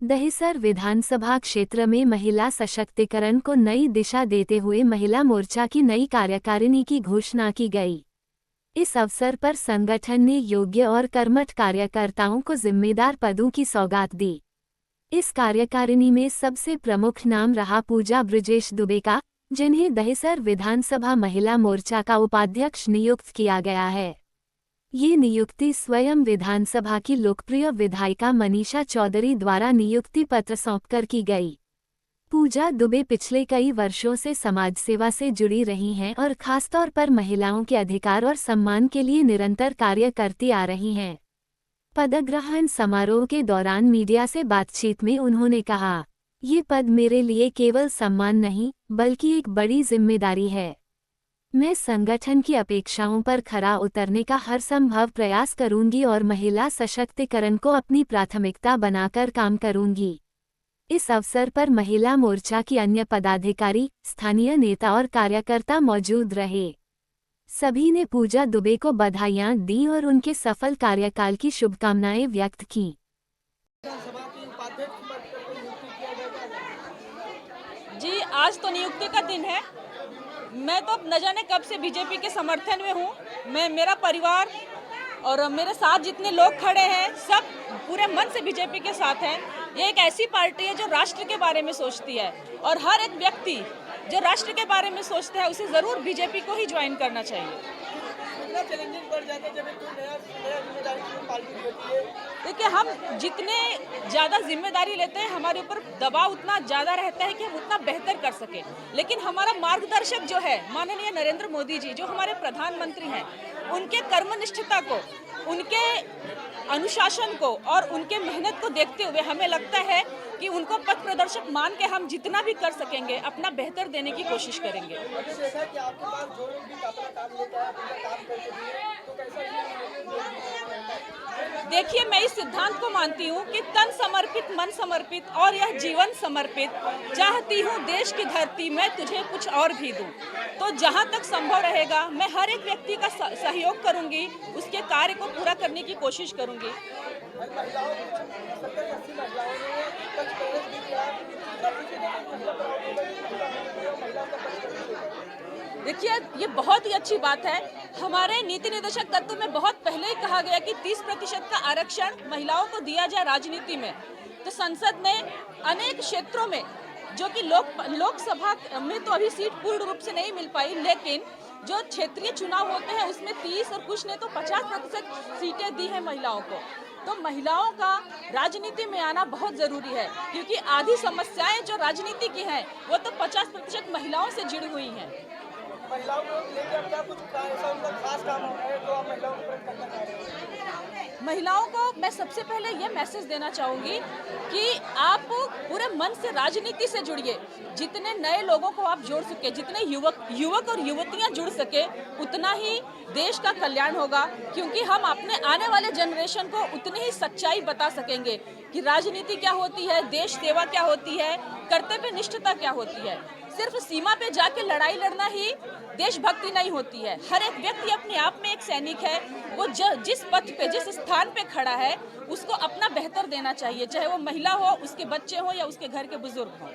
दहिसर विधानसभा क्षेत्र में महिला सशक्तिकरण को नई दिशा देते हुए महिला मोर्चा की नई कार्यकारिणी की घोषणा की गई। इस अवसर पर संगठन ने योग्य और कर्मठ कार्यकर्ताओं को जिम्मेदार पदों की सौगात दी। इस कार्यकारिणी में सबसे प्रमुख नाम रहा पूजा बृजेश दुबे का, जिन्हें दहिसर विधानसभा महिला मोर्चा का उपाध्यक्ष नियुक्त किया गया है। ये नियुक्ति स्वयं विधानसभा की लोकप्रिय विधायिका मनीषा चौधरी द्वारा नियुक्ति पत्र सौंपकर की गई। पूजा दुबे पिछले कई वर्षों से समाज सेवा से जुड़ी रही हैं और खासतौर पर महिलाओं के अधिकार और सम्मान के लिए निरंतर कार्य करती आ रही हैं। पदग्रहण समारोह के दौरान मीडिया से बातचीत में उन्होंने कहा, ये पद मेरे लिए केवल सम्मान नहीं, बल्कि एक बड़ी जिम्मेदारी है। मैं संगठन की अपेक्षाओं पर खरा उतरने का हर संभव प्रयास करूंगी और महिला सशक्तिकरण को अपनी प्राथमिकता बनाकर काम करूंगी। इस अवसर पर महिला मोर्चा की अन्य पदाधिकारी, स्थानीय नेता और कार्यकर्ता मौजूद रहे। सभी ने पूजा दुबे को बधाइयां दी और उनके सफल कार्यकाल की शुभकामनाएं व्यक्त की। जी, आज तो नियुक्ति का दिन है। मैं तो न जाने कब से बीजेपी के समर्थन में हूँ। मेरा परिवार और मेरे साथ जितने लोग खड़े हैं सब पूरे मन से बीजेपी के साथ हैं। ये एक ऐसी पार्टी है जो राष्ट्र के बारे में सोचती है और हर एक व्यक्ति जो राष्ट्र के बारे में सोचता है उसे ज़रूर बीजेपी को ही ज्वाइन करना चाहिए। देखिए, हम जितने ज़्यादा जिम्मेदारी लेते हैं हमारे ऊपर दबाव उतना ज़्यादा रहता है कि हम उतना बेहतर कर सकें। लेकिन हमारा मार्गदर्शक जो है माननीय नरेंद्र मोदी जी, जो हमारे प्रधानमंत्री हैं, उनके कर्मनिष्ठता को, उनके अनुशासन को और उनके मेहनत को देखते हुए हमें लगता है कि उनको पथ प्रदर्शक मान के हम जितना भी कर सकेंगे अपना बेहतर देने की कोशिश करेंगे। देखिए, मैं इस सिद्धांत को मानती हूँ कि तन समर्पित, मन समर्पित और यह जीवन समर्पित, चाहती हूँ देश की धरती में तुझे कुछ और भी दूँ। तो जहाँ तक संभव रहेगा मैं हर एक व्यक्ति का सहयोग करूँगी, उसके कार्य को पूरा करने की कोशिश करूँगी। देखिए, ये बहुत ही अच्छी बात है। हमारे नीति निर्देशक तत्व में बहुत पहले ही कहा गया कि 30% का आरक्षण महिलाओं को दिया जाए राजनीति में। तो संसद ने अनेक क्षेत्रों में, जो कि लोकसभा में तो अभी सीट पूर्ण रूप से नहीं मिल पाई, लेकिन जो क्षेत्रीय चुनाव होते हैं उसमें 30 और कुछ ने तो 50% सीटें दी हैं महिलाओं को। तो महिलाओं का राजनीति में आना बहुत ज़रूरी है, क्योंकि आधी समस्याएं जो राजनीति की हैं वो तो 50% महिलाओं से जुड़ी हुई हैं। महिलाओं को लेकर क्या कुछ ऐसा उनका खास काम है जो आप महिलाओं को करना चाह रहे हैं? महिलाओं को मैं सबसे पहले ये मैसेज देना चाहूँगी कि आप पूरे मन से राजनीति से जुड़िए। जितने नए लोगों को आप जोड़ सके, जितने युवक और युवतियाँ जुड़ सके, उतना ही देश का कल्याण होगा। क्योंकि हम अपने आने वाले जनरेशन को उतनी ही सच्चाई बता सकेंगे कि राजनीति क्या होती है, देश सेवा क्या होती है, कर्तव्य निष्ठता क्या होती है। सिर्फ सीमा पे जाके लड़ाई लड़ना ही देशभक्ति नहीं होती है। हर एक व्यक्ति अपने आप में एक सैनिक है। वो जिस पथ पे, जिस स्थान पे खड़ा है, उसको अपना बेहतर देना चाहिए, चाहे वो महिला हो, उसके बच्चे हो या उसके घर के बुजुर्ग हो।